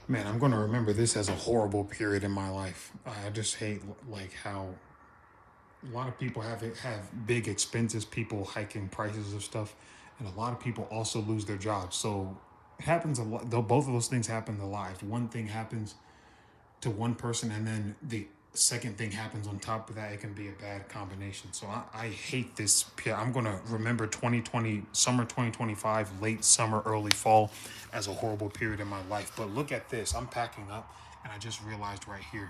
Man, I'm gonna remember this as a horrible period in my life. I just hate like how a lot of people have big expenses, people hiking prices of stuff, and a lot of people also lose their jobs. So it happens a lot. Though both of those things happen in life. One thing happens to one person, and then the second thing happens on top of that. It can be a bad combination. So I hate this. I'm gonna remember 2020, summer 2025, late summer, early fall, as a horrible period in my life. But look at this. I'm packing up, and I just realized right here.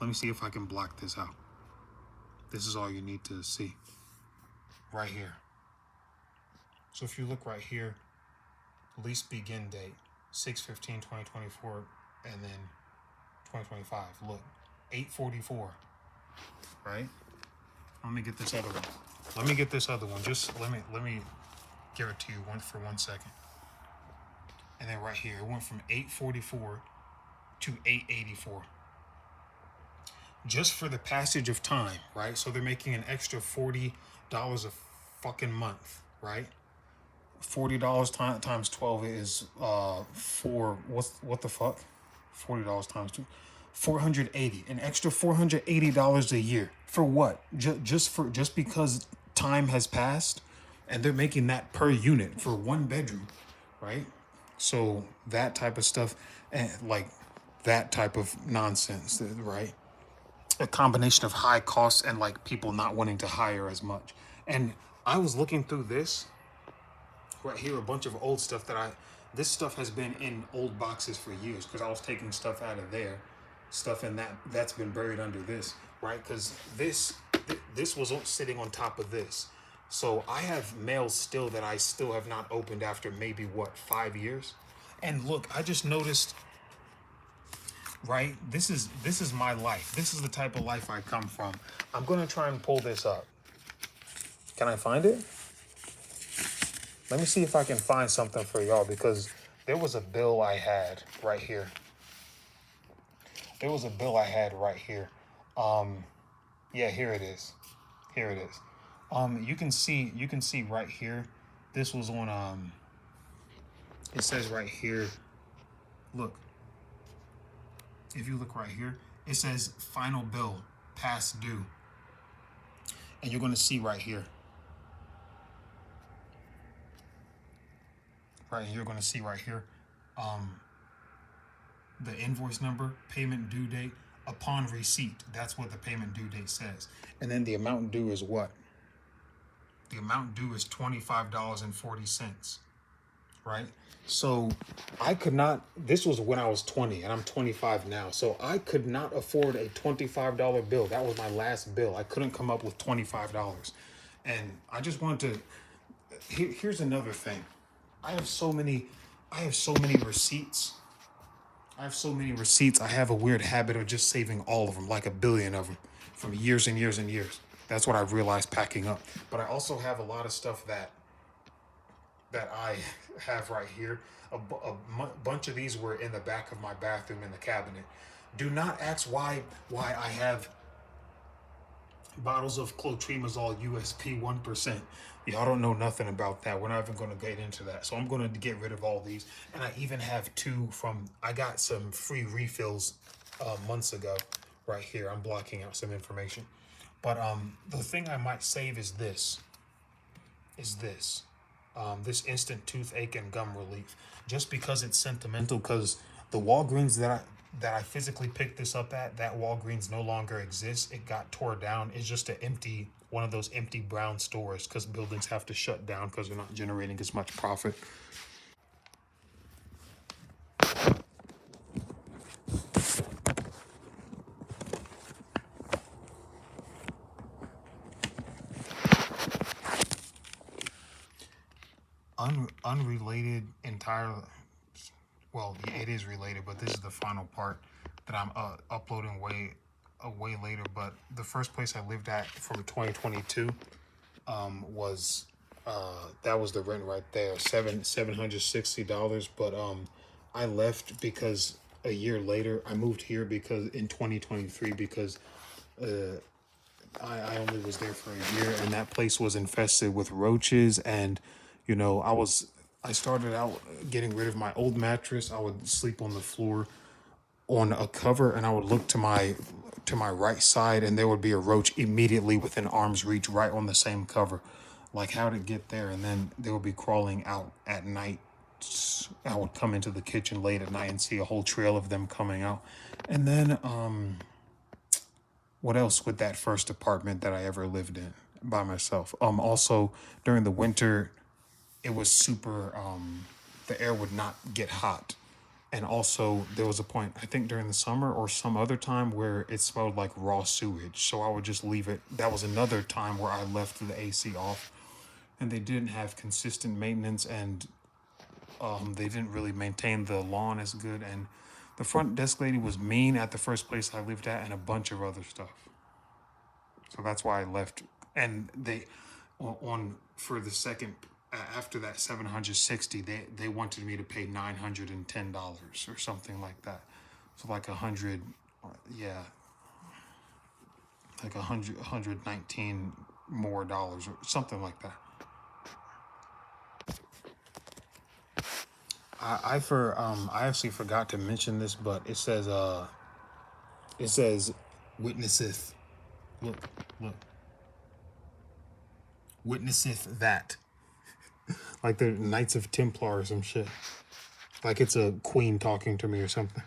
Let me see if I can block this out. This is all you need to see right here. So if you look right here, lease begin date 6/15/2024, and then 2025. Look, 8/44. Right? Let me get this other one. Let me get this other one. Just let me give it to you for 1 second. And then right here, it went from 8/44 to 8/84. Just for the passage of time, right? So they're making an extra $40 a fucking month, right? $40 times 12 is what the fuck? $40 times 2, 480. An extra $480 a year for what? Just because time has passed, and they're making that per unit for one bedroom, right? So that type of stuff, and like that type of nonsense, right? A combination of high costs and like people not wanting to hire as much. And I was looking through this right here, a bunch of old stuff this stuff has been in old boxes for years because I was taking stuff out of there, stuff in that's been buried under this, right? Because this was sitting on top of this. So I have mail still that I still have not opened after maybe what, 5 years. And look, I just noticed, right? This is my life. This is the type of life I come from. I'm gonna try and pull this up. Can I find it? Let me see if I can find something for y'all, because there was a bill I had right here. There was a bill I had right here. Yeah, here it is. Here it is. You can see right here. This was on it says right here. Look. If you look right here, it says final bill past due. And you're going to see right here. Right, you're going to see right here the invoice number, payment due date, upon receipt. That's what the payment due date says. And then the amount due is what? The amount due is $25.40, right? So I could not, this was when I was 20 and I'm 25 now. So I could not afford a $25 bill. That was my last bill. I couldn't come up with $25. And I just wanted to, here's another thing. I have so many receipts. I have a weird habit of just saving all of them, like a billion of them, from years and years and years. That's what I've realized packing up. But I also have a lot of stuff that I have right here. Bunch of these were in the back of my bathroom in the cabinet. Do not ask why I have bottles of clotrimazole USP 1%. Y'all don't know nothing about that. We're not even going to get into that. So I'm going to get rid of all these. And I even have I got some free refills months ago right here. I'm blocking out some information. But the thing I might save is this. This instant toothache and gum relief. Just because it's sentimental, because the Walgreens that I physically picked this up at, that Walgreens no longer exists. It got tore down. It's just one of those empty brown stores, because buildings have to shut down because they're not generating as much profit. Unrelated entirely. Well, it is related, but this is the final part that I'm uploading way later. But the first place I lived at from 2022 was that was the rent right there, $760. But I left because a year later I moved here, because in 2023, because I only was there for a year, and that place was infested with roaches. And I was I started out getting rid of my old mattress. I would sleep on the floor on a cover, and I would look to my right side, and there would be a roach immediately within arm's reach, right on the same cover. Like, how did it get there? And then they would be crawling out at night. I would come into the kitchen late at night and see a whole trail of them coming out. And then, what else with that first apartment that I ever lived in by myself? Also during the winter, it was super. The air would not get hot, and also there was a point, I think during the summer or some other time, where it smelled like raw sewage. So I would just leave it. That was another time where I left the AC off, and they didn't have consistent maintenance, and they didn't really maintain the lawn as good, and the front desk lady was mean at the first place I lived at, and a bunch of other stuff. So that's why I left. And they, on for the second, after that 760, they wanted me to pay $910 or something like that. So like 100, yeah, like 119 more dollars or something like that. I actually forgot to mention this, but it says witnesseth, look, look, witnesseth that, like the Knights of Templar or some shit. Like it's a queen talking to me or something.